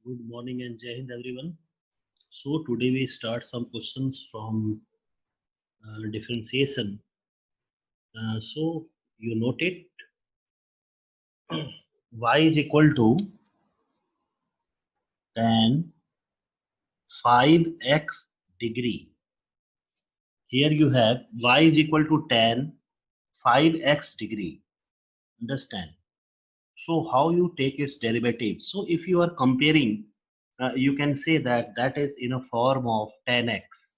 Good morning and Jai Hind everyone. So today we start some questions from differentiation. So you note it, y is equal to tan 5x degree. Here you have y is equal to tan 5x degree. Understand? So how you take its derivative? So if you are comparing, you can say that that is in a form of tan x.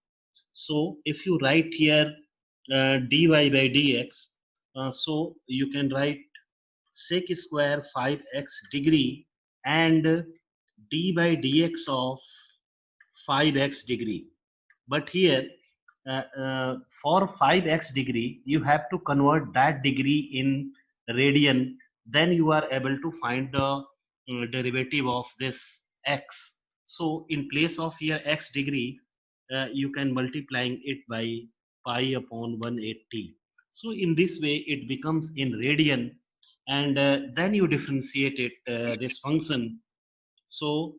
So if you write here dy by dx, so you can write sec square 5x degree and d by dx of 5x degree. But here for 5x degree, you have to convert that degree in radian. Then you are able to find the derivative of this x. So in place of here x degree, you can multiplying it by pi upon 180. So in this way, it becomes in radian, and then you differentiate it this function. So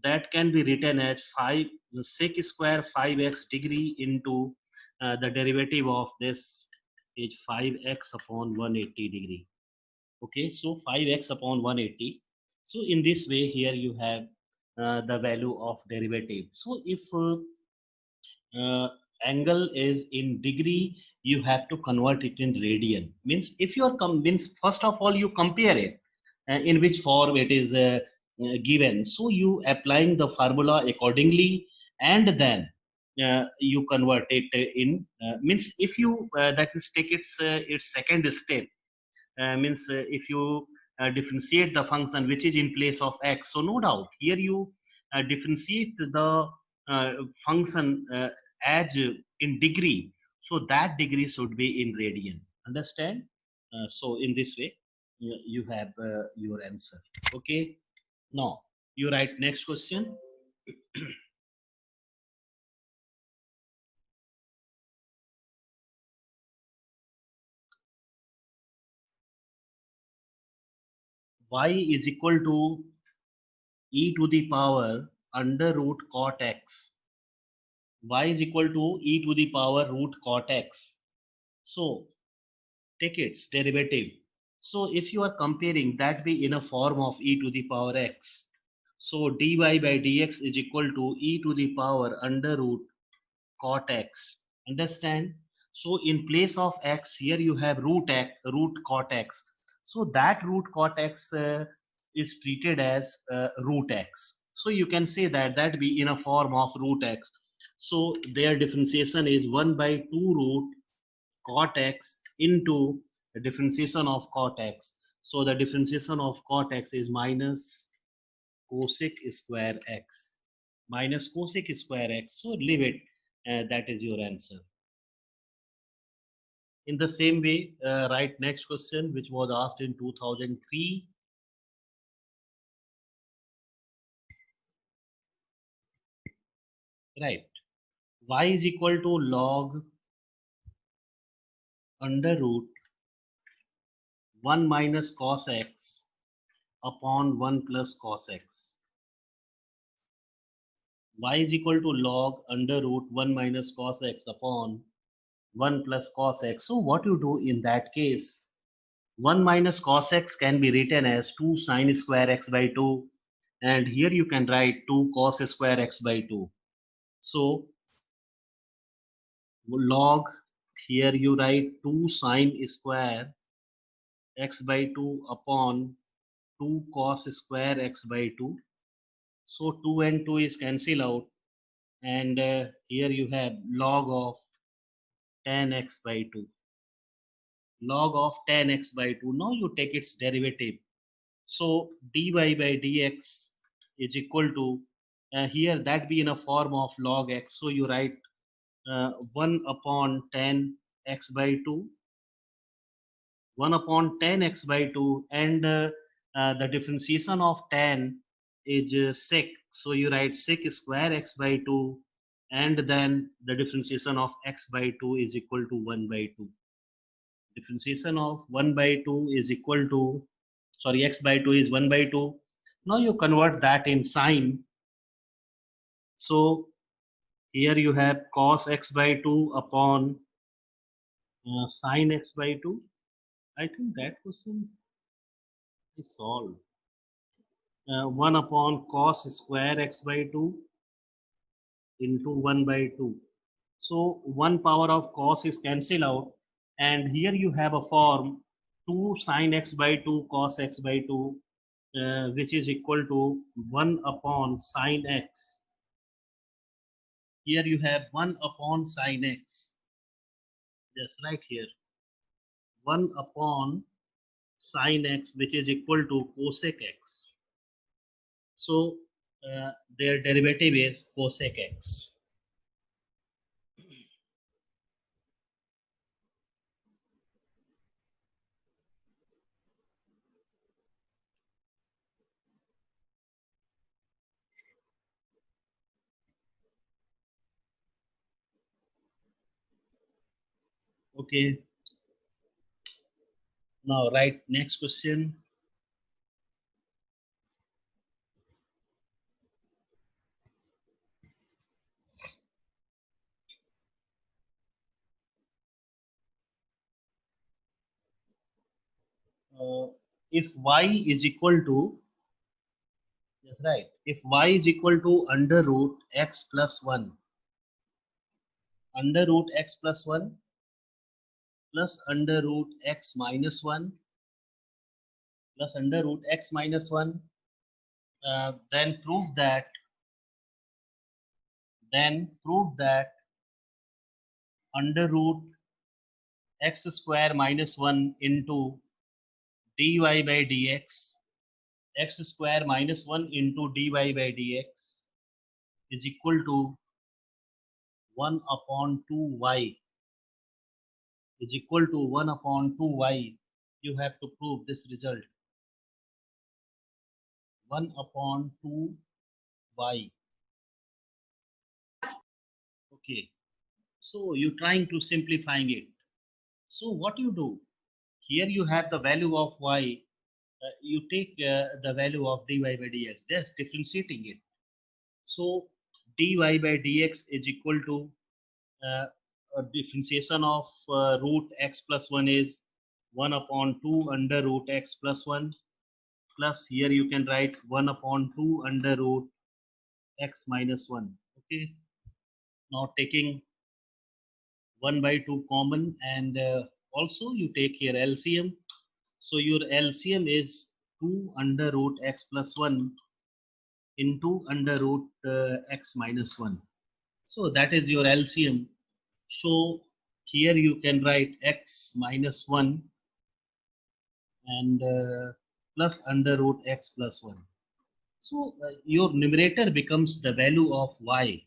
that can be written as 5 sec square 5x degree into the derivative of this is 5x upon 180 degree. Okay, so 5x upon 180. So in this way, here you have the value of derivative. So if angle is in degree, you have to convert it in radian. Means if you are means first of all you compare it in which form it is given. So you applying the formula accordingly, and then you convert it in means if you that is take its second step, means if you differentiate the function which is in place of x, so no doubt here you differentiate the function as in degree, so that degree should be in radian. Understand? So in this way you have your answer. Okay, now you write next question. Y is equal to e to the power under root cot x. Y is equal to e to the power root cot x. So take its derivative. So if you are comparing, that be in a form of e to the power x. So dy by dx is equal to e to the power under root cot x. Understand? So in place of x, here you have root cot x. So that root cot x is treated as root x. So you can say that that be in a form of root x. So their differentiation is 1 by 2 root cot x into the differentiation of cot x. So the differentiation of cot x is minus cosec square x. Minus cosec square x. So leave it. That is your answer. In the same way, write next question, which was asked in 2003. Right. Y is equal to log under root 1 minus cos x upon 1 plus cos x. Y is equal to log under root 1 minus cos x upon 1 plus cos x. So what you do in that case, 1 minus cos x can be written as 2 sine square x by 2, and here you can write 2 cos square x by 2. So log, here you write 2 sine square x by 2 upon 2 cos square x by 2. So 2 and 2 is cancel out, and here you have log of tan x by 2. Log of tan x by 2. Now you take its derivative. So dy by dx is equal to, here that be in a form of log x. So you write 1 upon tan x by 2. 1 upon tan x by 2, and the differentiation of tan is sec. So you write sec square x by 2, and then the differentiation of x by 2 is equal to 1 by 2. Differentiation of 1 by 2 is equal to, sorry, x by 2 is 1 by 2. Now you convert that in sine. So here you have cos x by 2 upon sine x by 2. I think that question is solved. 1 upon cos square x by 2 into 1 by 2. So 1 power of cos is cancelled out, and here you have a form 2 sine x by 2 cos x by 2, which is equal to 1 upon sine x. Here you have 1 upon sine x. Just right here. 1 upon sine x, which is equal to cosec x. So their derivative is cosec x. Okay. Now write next question. If y is equal to, yes, right, if y is equal to under root x plus 1, under root x plus 1 plus under root x minus 1 plus under root x minus 1, then prove that under root x square minus 1 into dy by dx, x square minus 1 into dy by dx is equal to 1 upon 2y, is equal to 1 upon 2y. You have to prove this result. 1 upon 2y. Okay. So you're trying to simplifying it. So what you do? Here you have the value of y. You take the value of dy by dx, just differentiating it. So dy by dx is equal to a differentiation of root x plus 1 is 1 upon 2 under root x plus 1, plus here you can write 1 upon 2 under root x minus 1. Okay. Now taking 1 by 2 common, and also you take here LCM. So your LCM is 2 under root x plus 1 into under root x minus 1. So that is your LCM. So here you can write x minus 1 and plus under root x plus 1. So your numerator becomes the value of y.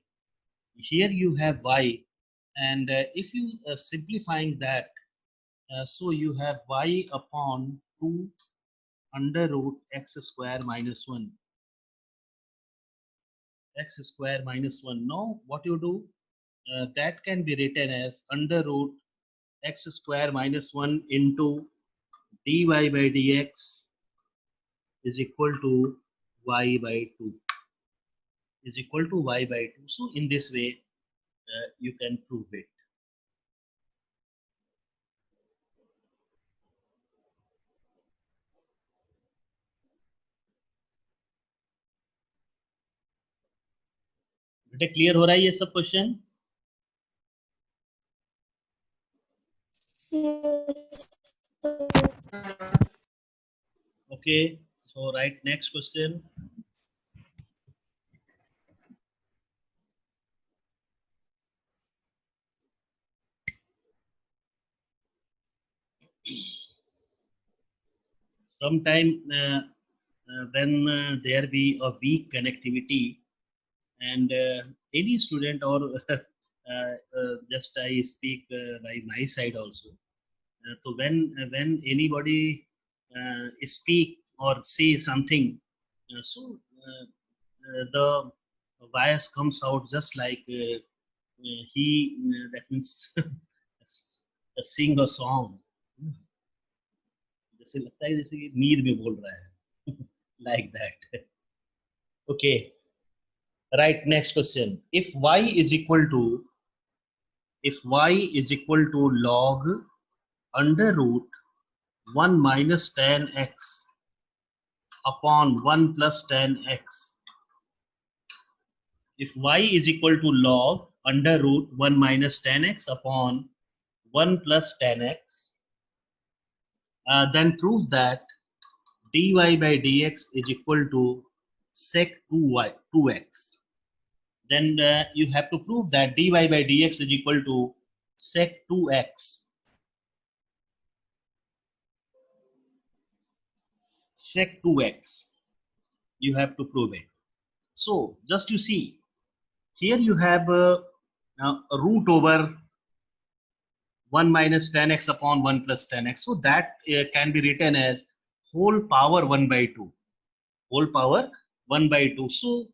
Here you have y, and if you simplifying that, so you have y upon 2 under root x square minus 1, x square minus 1. Now what you do, that can be written as under root x square minus 1 into dy by dx is equal to y by 2, is equal to y by 2. So in this way you can prove it. बेटे clear हो रहा है ये सब question? Okay, so write next question. Sometime when there be a weak connectivity, and any student or just I speak by my side also. So when anybody speak or say something, so the voice comes out just like he that means sing a song. जैसे लगता है जैसे कि नींद में बोल रहा है like that. Okay, right, next question. If y is equal to log under root 1 minus tan x upon 1 plus tan x. If y is equal to log under root 1 minus tan x upon 1 plus tan x, then prove that dy by dx is equal to sec 2x. Then you have to prove that dy by dx is equal to sec 2x. Sec 2x. You have to prove it. So just you see, here you have a root over 1 minus tan x upon 1 plus tan x. So that can be written as whole power 1 by 2. Whole power 1 by 2. So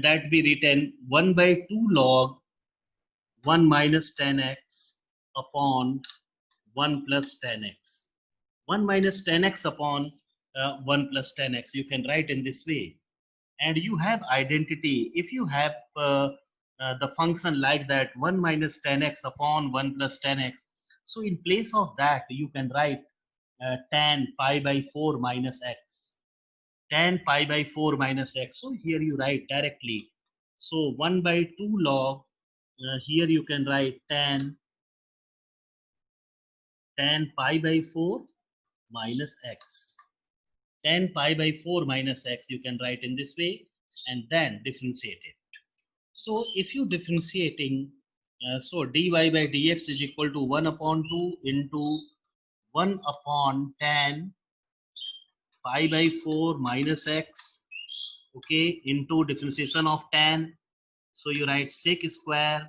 that be written 1 by 2 log 1 minus tan x upon 1 plus tan x. 1 minus tan x upon 1 plus tan x. You can write in this way. And you have identity. If you have the function like that 1 minus tan x upon 1 plus tan x, so in place of that you can write tan pi by 4 minus x. Tan pi by 4 minus x. So here you write directly. So 1 by 2 log, here you can write tan pi by 4 minus x. Tan pi by 4 minus x you can write in this way and then differentiate it. So if you differentiating, so dy by dx is equal to 1 upon 2 into 1 upon tan pi by 4 minus x, okay, into differentiation of tan. So you write sec square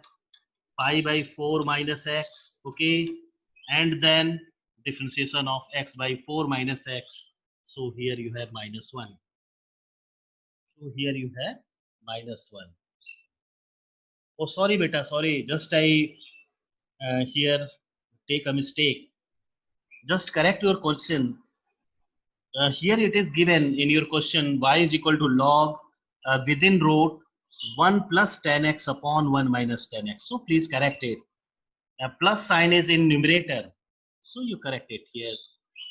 pi by 4 minus x, okay, and then differentiation of x by 4 minus x. So here you have minus 1. So here you have minus 1. Oh, sorry, beta, sorry. Just I here take a mistake. Just correct your question. Here it is given in your question y is equal to log within root 1 plus tan x upon 1 minus tan x. So please correct it. A plus sign is in numerator. So you correct it here.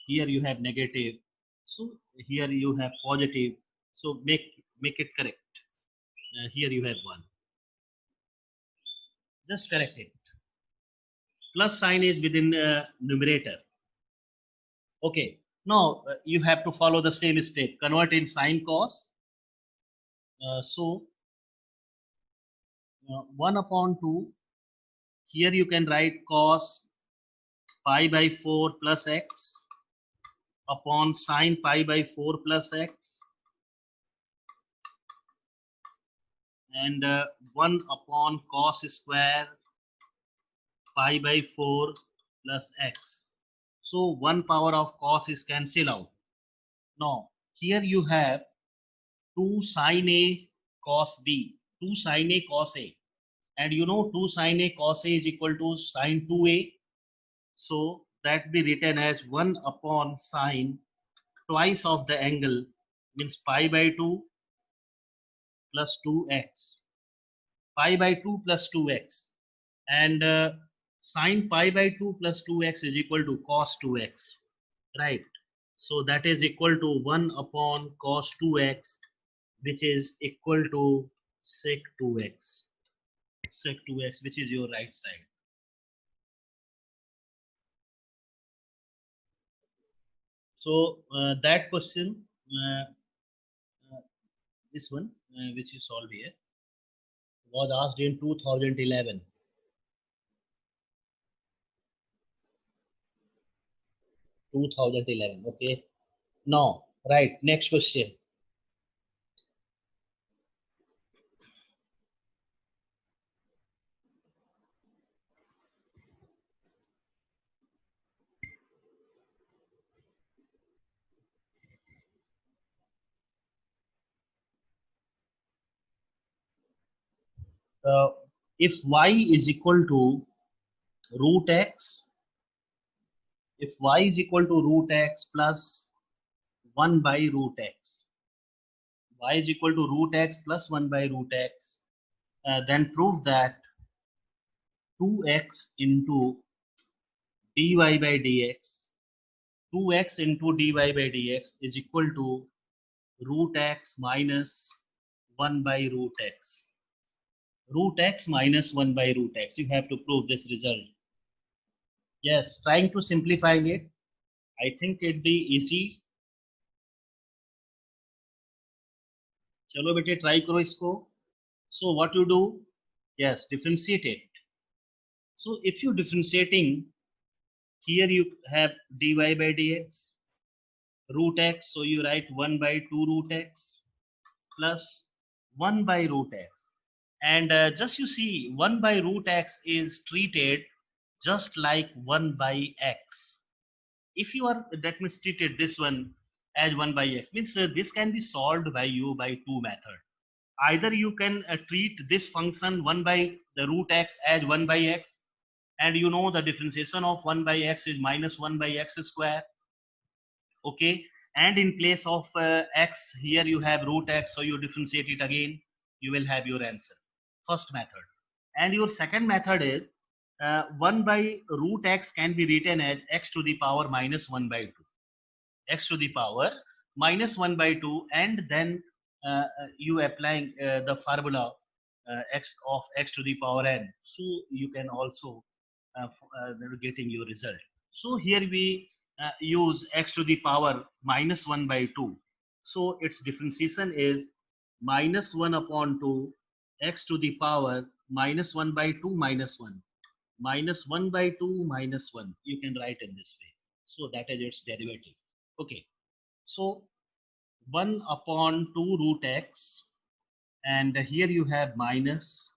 Here you have negative. So here you have positive. So make it correct. Here you have 1. Just correct it. Plus sign is within numerator. Okay. Now you have to follow the same step. Convert in sine cos. So 1 upon 2. Here you can write cos pi by 4 plus x upon sine pi by 4 plus x. And 1 upon cos square pi by 4 plus x. So 1 power of cos is cancelled out. Now here you have 2 sine A cos B, 2 sine A cos A, and you know 2 sine A cos A is equal to sine 2A. So that be written as 1 upon sine twice of the angle, means pi by 2 plus 2x. Pi by 2 plus 2x. And sine pi by 2 plus 2x is equal to cos 2x. Right. So that is equal to 1 upon cos 2x, which is equal to sec 2x. Sec 2x, which is your right side. So that question, this one, which you solve here, was asked in 2011. 2011. Okay. Now, right. Next question. Uh, if y is equal to root x, if y is equal to root x plus 1 by root x, y is equal to root x plus 1 by root x. Then prove that 2x into dy by dx, 2x into dy by dx is equal to root x minus 1 by root x. Root x minus 1 by root x. You have to prove this result. Yes, trying to simplify it. I think it'd be easy. चलो बेटे try करो इसको. So what you do? Yes, differentiate it. So if you differentiating, here you have dy by dx, root x, so you write 1 by 2 root x plus 1 by root x. And just you see, 1 by root x is treated just like 1 by x. If you are, that means treated this one as 1 by x, means this can be solved by you by two methods. Either you can treat this function 1 by the root x as 1 by x, and you know the differentiation of 1 by x is minus 1 by x square. Okay, and in place of x, here you have root x, so you differentiate it again, you will have your answer. First method. And your second method is 1 by root x can be written as x to the power minus 1 by 2, x to the power minus 1 by 2, and then you applying the formula x of x to the power n, so you can also getting your result. So here we use x to the power minus 1 by 2, so its differentiation is minus 1 upon 2 x to the power minus 1 by 2 minus 1, minus 1 by 2 minus 1, you can write in this way. So that is its derivative. Okay, so 1 upon 2 root x, and here you have minus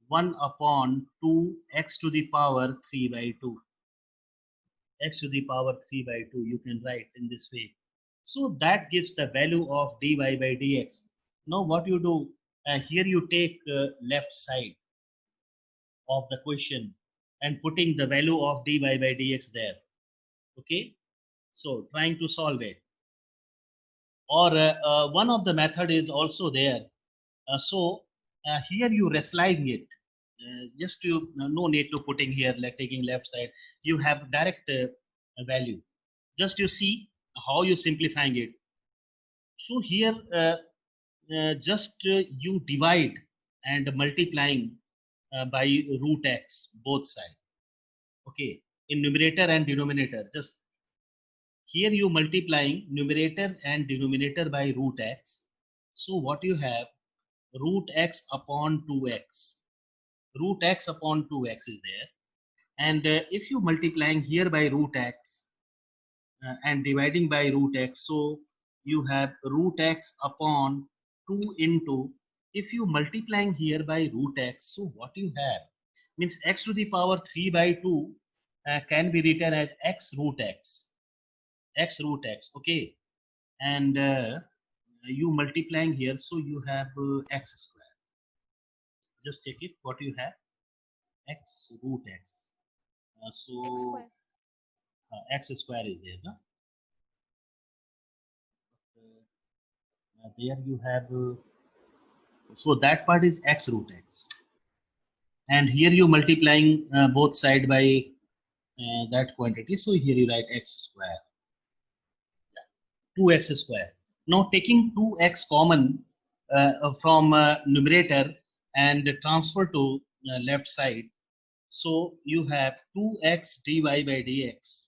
1 upon 2 x to the power 3 by 2, x to the power 3 by 2, you can write in this way. So that gives the value of dy by dx. Now what you do, here you take left side of the question and putting the value of dy by dx there. Okay, so trying to solve it. Or one of the method is also there. Here you rationalize it. Just you no need to putting here like taking left side. You have direct value. Just you see how you simplifying it. So here just you divide and multiplying by root x both side. Okay, in numerator and denominator. Just here you multiplying numerator and denominator by root x. So what you have, root x upon 2x. Root x upon 2x is there. And if you multiplying here by root x and dividing by root x, so you have root x upon 2 into, if you multiplying here by root x, so what you have means x to the power 3 by 2 can be written as x root x, x root x. Okay, and you multiplying here, so you have x square. Just check it what you have, x root x. So x square is there, no? There you have so that part is x root x, and here you multiplying both side by that quantity, so here you write x square, 2x square. Now taking 2x common from numerator and transfer to left side, so you have 2x dy by dx,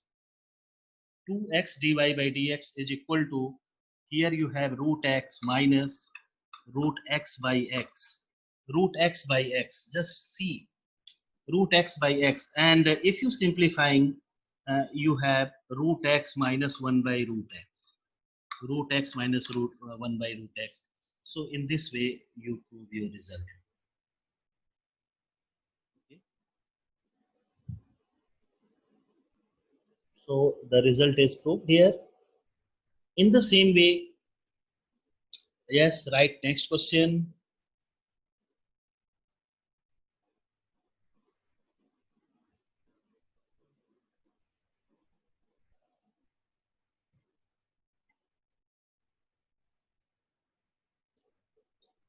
2x dy by dx is equal to, here you have root x minus root x by x, root x by x. Just see root x by x, and if you simplifying, you have root x minus 1 by root x, root x minus 1 by root x. So in this way you prove your result. Okay. So the result is proved here. In the same way, yes, right, next question.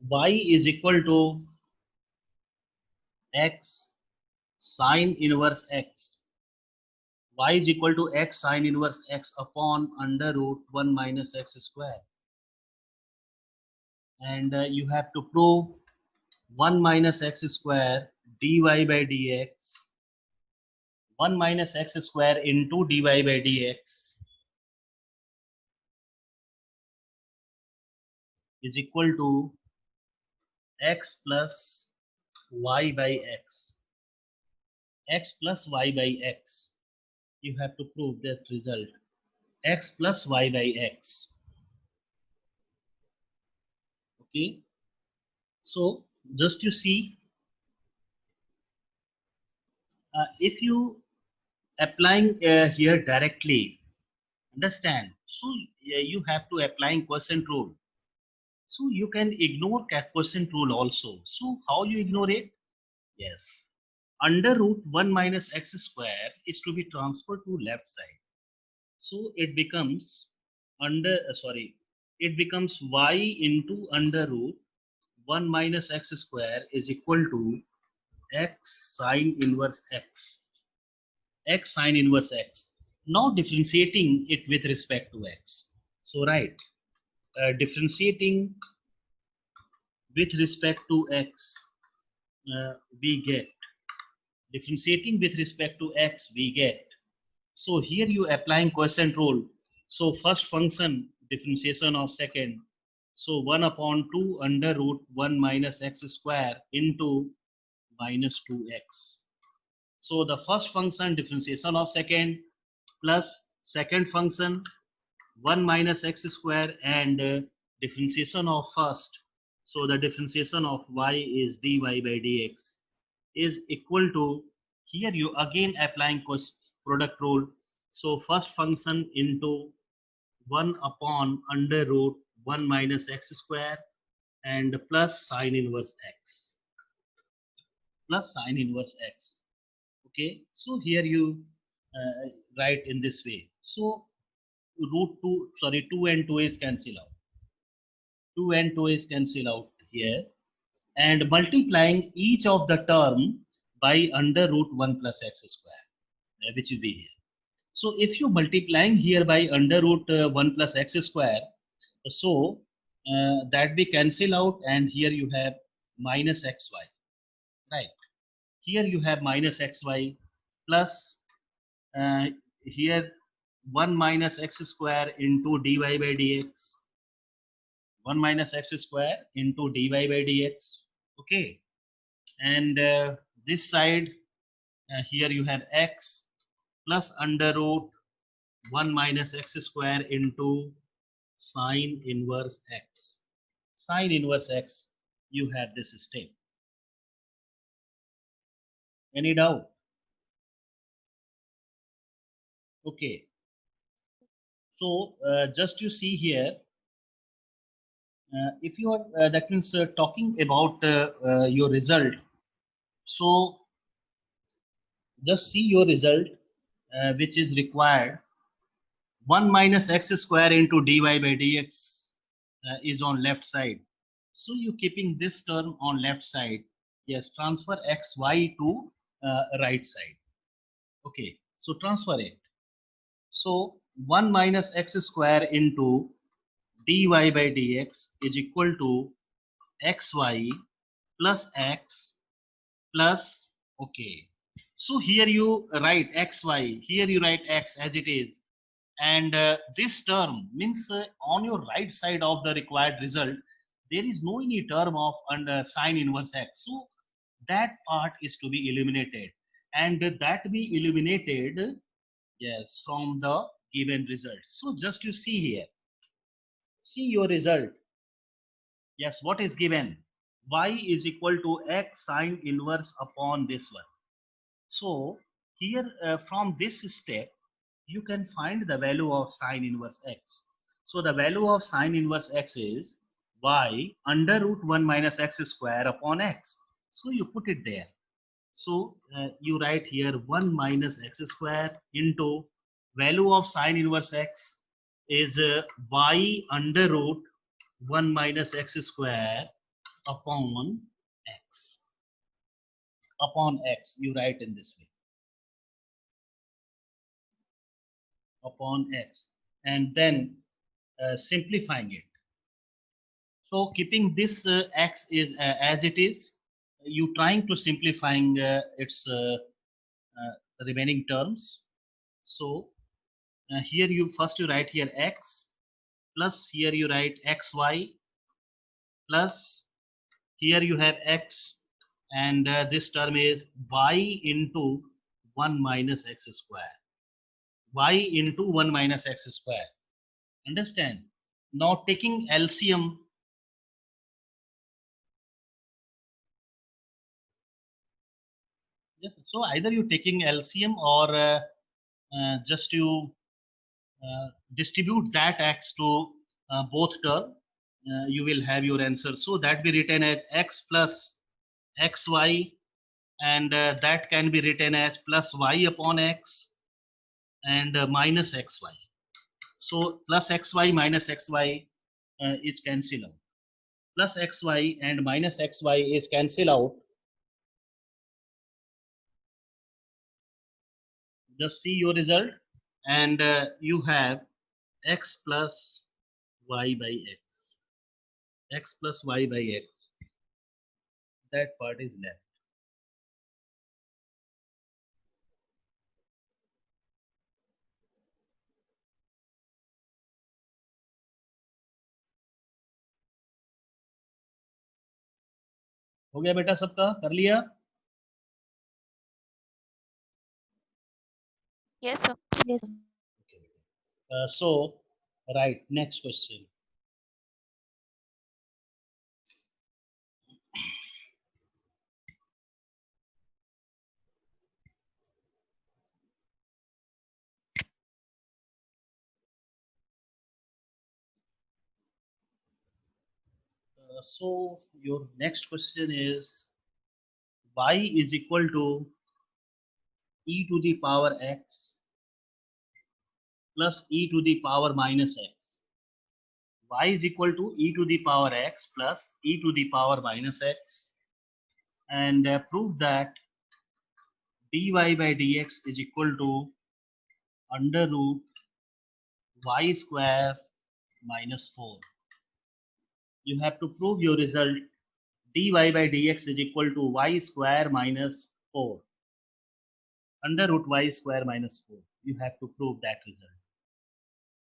y is equal to x sine inverse x. Y is equal to x sine inverse x upon under root 1 minus x square. And you have to prove 1 minus x square dy by dx, 1 minus x square into dy by dx is equal to x plus y by x. X plus y by x. You have to prove that result. X plus y by x. Okay. So just you see, if you applying here directly, understand. So you have to applying quotient rule. So you can ignore quotient rule also. So how you ignore it? Yes. Under root 1 minus x square is to be transferred to left side. So it becomes it becomes y into under root 1 minus x square is equal to x sine inverse x. X sine inverse x. Now differentiating it with respect to x. So right, differentiating with respect to x, we get differentiating with respect to x, we get. So here you applying quotient rule. So first function differentiation of second. So 1 upon 2 under root 1 minus x square into minus 2x. So the first function differentiation of second plus second function 1 minus x square and differentiation of first. So the differentiation of y is dy by dx is equal to, here you again applying product rule. So first function into 1 upon under root 1 minus x square and plus sine inverse x, plus sine inverse x. Okay, so here you write in this way. So root 2, sorry, 2 and 2 is cancel out. 2 and 2 is cancel out here, and multiplying each of the term by under root 1 plus x square, which will be here. So if you multiplying here by under root 1 plus x square, so that be cancel out, and here you have minus xy, right? Here you have minus xy plus uh, here 1 minus x square into dy by dx, 1 minus x square into dy by dx. Okay, and this side, here you have x plus under root 1 minus x square into sine inverse x. Sine inverse x, you have this step. Any doubt? Okay. So just you see here, if you are that means talking about your result. So just see your result, which is required. 1 minus x square into dy by dx is on left side. So you keeping this term on left side. Yes, transfer xy to right side. Okay, so transfer it. So 1 minus x square into dy by dx is equal to xy plus x plus, okay. So here you write xy, here you write x as it is. And this term means on your right side of the required result, there is no any term of under sine inverse x. So that part is to be eliminated, and that be eliminated, yes, from the given result. So just you see here, see your result. Yes, what is given? Y is equal to x sine inverse upon this one. So here from this step, you can find the value of sine inverse x. So the value of sine inverse x is y under root 1 minus x square upon x. So you put it there. So you write here 1 minus x square into value of sine inverse x is y under root 1 minus x square upon x. Upon x, you write in this way. Upon x. And then simplifying it. So keeping this x is as it is, you trying to simplifying its remaining terms. So here you first you write here x, plus here you write xy, plus here you have x, and this term is y into 1 minus x square. Y into 1 minus x square. Understand? Now taking LCM, yes, so either you taking LCM or just you distribute that x to both term, you will have your answer. So that be written as x plus xy, and that can be written as plus y upon x and minus xy. So plus xy minus xy is cancel out. Plus xy and minus xy is cancel out. Just see your result, and you have x plus y by x. X plus y by x. That part is left. हो गया बेटा सबका? कर लिया? Yes, sir. Yes. Okay. So, right, next question. So, your next question is y is equal to e to the power x plus e to the power minus x. Y is equal to e to the power x plus e to the power minus x, and prove that dy by dx is equal to under root y square minus 4. You have to prove your result dy by dx is equal to y square minus 4. Under root y square minus 4. You have to prove that result.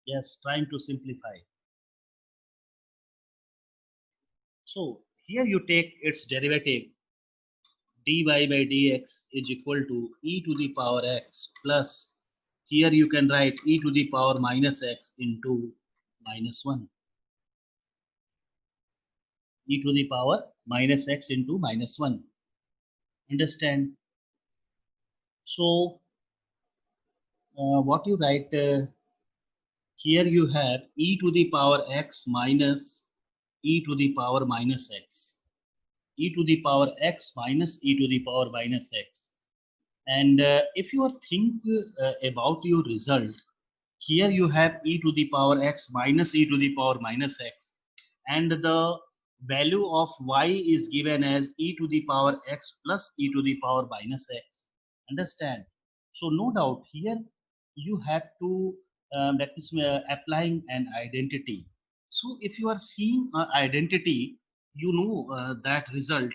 Yes, trying to simplify. So here you take its derivative dy by dx is equal to e to the power x plus, here you can write e to the power minus x into minus 1. E to the power minus x into minus 1. Understand? So what you write here, you have e to the power x minus e to the power minus x. E to the power x minus e to the power minus x. And if you think about your result, here you have e to the power x minus e to the power minus x, and the value of y is given as e to the power x plus e to the power minus x. Understand? So no doubt here you have to that is applying an identity. So if you are seeing an identity, you know that result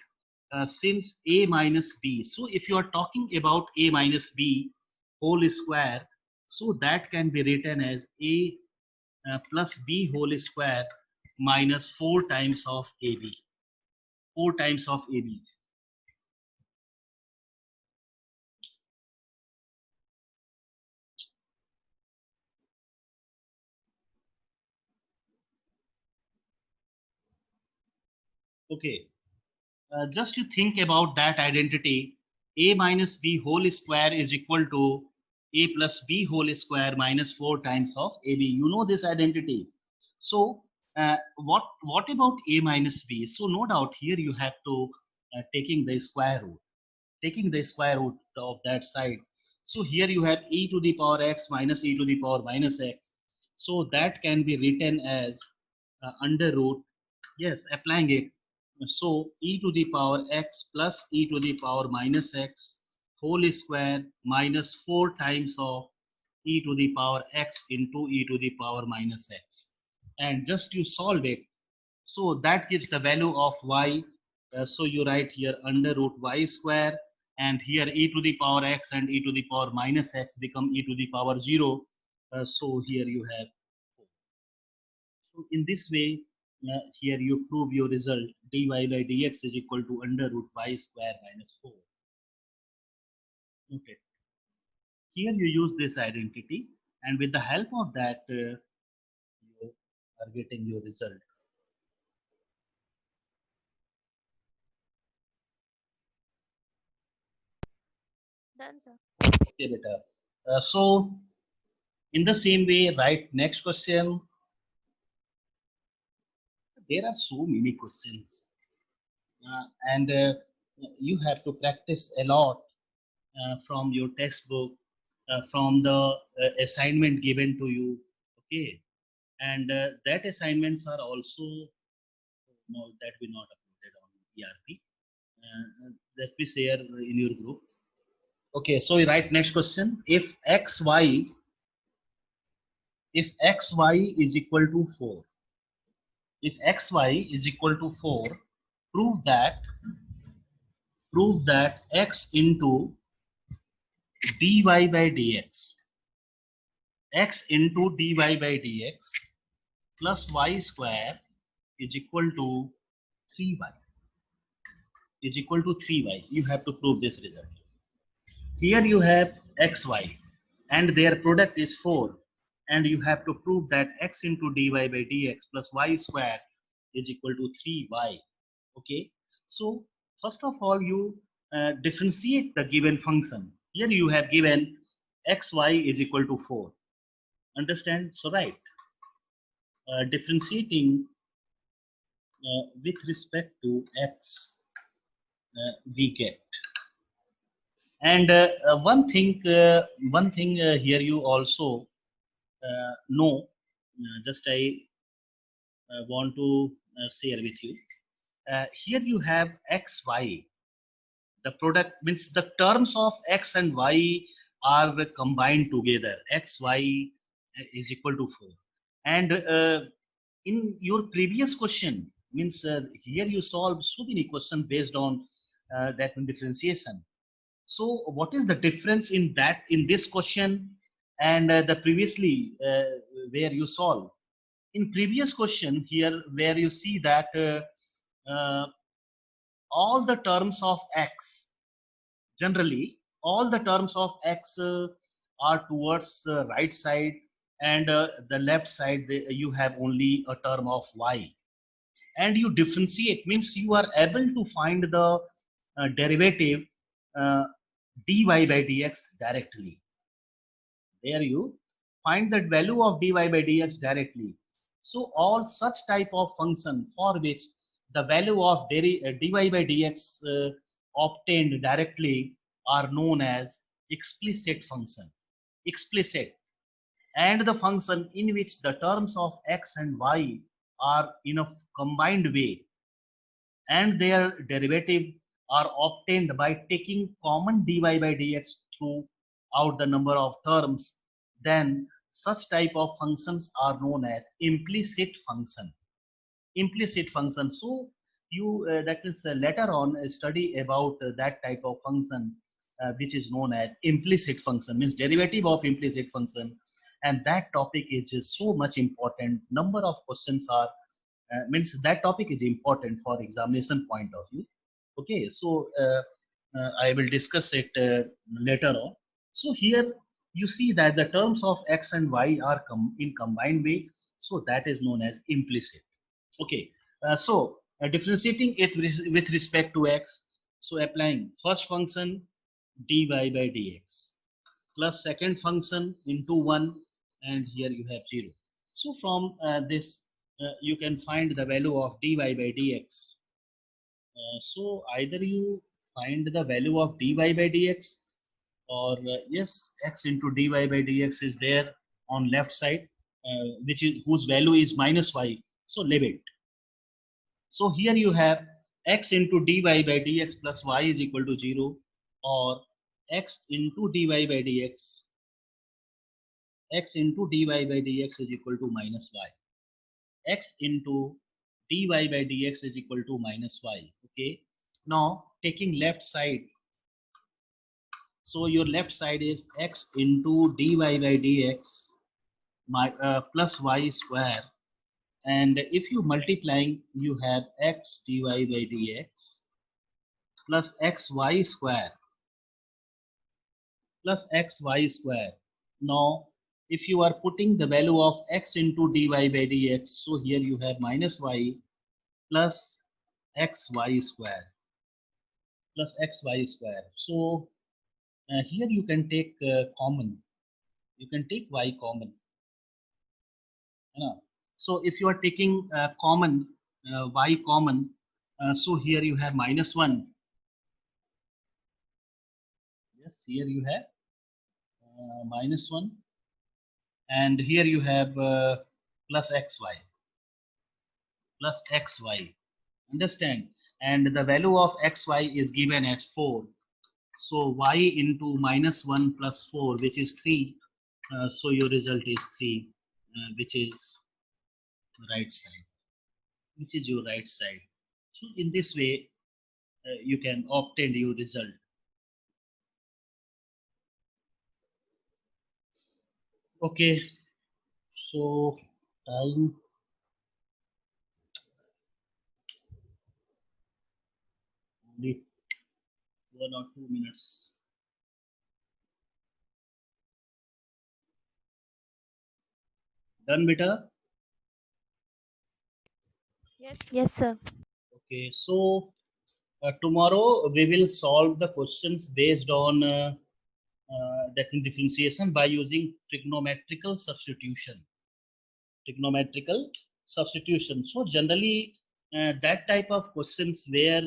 since a minus b. So if you are talking about a minus b whole square, so that can be written as a plus b whole square minus 4 times of ab. 4 times of ab. Okay. Just you think about that identity, a minus b whole square is equal to a plus b whole square minus 4 times of ab. You know this identity. So what about a minus b? So no doubt here you have to taking the square root, taking the square root of that side. So here you have e to the power x minus e to the power minus x. So that can be written as under root, yes, applying it, So e to the power x plus e to the power minus x whole square minus 4 times of e to the power x into e to the power minus x. And just you solve it. So that gives the value of y. So you write here under root y square, and here e to the power x and e to the power minus x become e to the power 0. So here you have. So in this way, here you prove your result dy by dx is equal to under root y square minus 4. Okay. Here you use this identity, and with the help of that, you are getting your result. Done, sir. Okay, beta. So in the same way, write next question. There are so many questions, and you have to practice a lot from your textbook, from the assignment given to you. Okay, and that assignments are also no, that we not uploaded on ERP. That we share in your group. Okay, so you write next question. If xy is equal to 4, if xy is equal to 4, prove that x into dy by dx, x into dy by dx plus y square is equal to 3y, is equal to 3y. You have to prove this result. Here you have xy and their product is 4, and you have to prove that x into dy by dx plus y square is equal to 3y. Okay, so first of all you differentiate the given function. Here you have given xy is equal to 4. Understand? So right, differentiating with respect to x, we get. And one thing here you also know, just I want to share with you. Here you have x, y. The product means the terms of x and y are combined together. X, y is equal to 4. And in your previous question, means here you solve so many questions based on that differentiation. So what is the difference in that in this question and the previously where you solve? In previous question here where you see that all the terms of x, generally all the terms of x are towards right side, and the left side you have only a term of y, and you differentiate means you are able to find the derivative uh, dy by dx directly. There you find the value of dy by dx directly. So all such type of function for which the value of dy by dx obtained directly are known as explicit function. Explicit, and the function in which the terms of x and y are in a combined way and their derivative are obtained by taking common dy by dx throughout the number of terms, then such type of functions are known as implicit function. Implicit function. So you that is later on study about that type of function which is known as implicit function, means derivative of implicit function, and that topic is just so much important. Number of questions are means that topic is important for examination point of view. Okay, so I will discuss it later on. So here you see that the terms of x and y are in combined way, so that is known as implicit. Okay, so differentiating it with respect to x, so applying first function dy by dx plus second function into 1, and here you have 0. So from this you can find the value of dy by dx. So either you find the value of dy by dx, or yes, x into dy by dx is there on left side, which is whose value is minus y. So leave it. So here you have x into dy by dx plus y is equal to 0, or x into dy by dx, x into dy by dx is equal to minus y, x into dy by dx is equal to minus y. Okay, now taking left side, so your left side is x into dy by dx plus y square, and if you multiplying, you have x dy by dx plus xy square plus xy square. Now, if you are putting the value of x into dy by dx, so here you have minus y plus xy square plus xy square. So here you can take common. You can take y common. So if you are taking common, y common, so here you have minus 1. Yes, here you have minus 1. And here you have plus xy. Plus xy. Understand? And the value of xy is given as 4. So y into minus 1 plus 4, which is 3. So your result is 3, which is right side. Which is your right side. So in this way, you can obtain your result. Okay, so time only 1 or 2 minutes. Done, beta? Yes. Yes, sir. Okay, so tomorrow we will solve the questions based on that differentiation by using trigonometrical substitution. Trigonometrical substitution. So generally, that type of questions where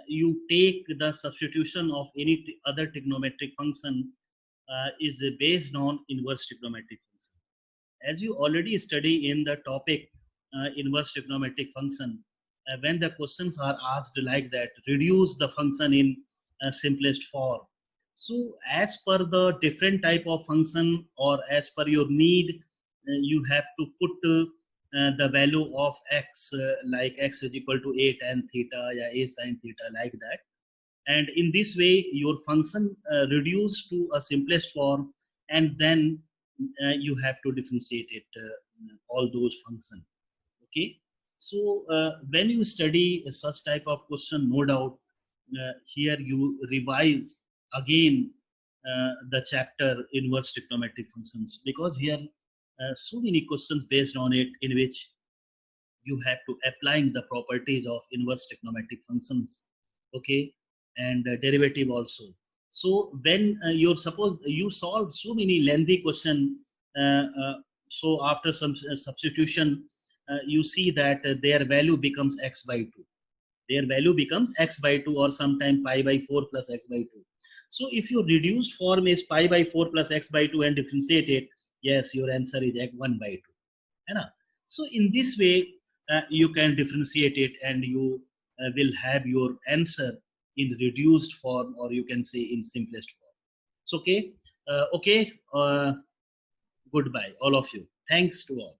you take the substitution of any other trigonometric function is based on inverse trigonometric function. As you already study in the topic inverse trigonometric function, when the questions are asked like that, reduce the function in simplest form. So as per the different type of function or as per your need, you have to put the value of x, like x is equal to a tan theta, yeah, a sin theta, like that. And in this way, your function reduced to a simplest form, and then you have to differentiate it, all those functions. Okay, so when you study such type of question, no doubt here you revise again the chapter inverse trigonometric functions, because here so many questions based on it, in which you have to applying the properties of inverse trigonometric functions. Okay, and derivative also. So when you're suppose you solve so many lengthy question, so after some substitution, you see that their value becomes x by 2. Their value becomes x by 2, or sometime pi by 4 plus x by 2. So if your reduced form is pi by 4 plus x by 2 and differentiate it, yes, your answer is 1 by 2. So in this way, you can differentiate it, and you will have your answer in reduced form, or you can say in simplest form. So okay, goodbye all of you. Thanks to all.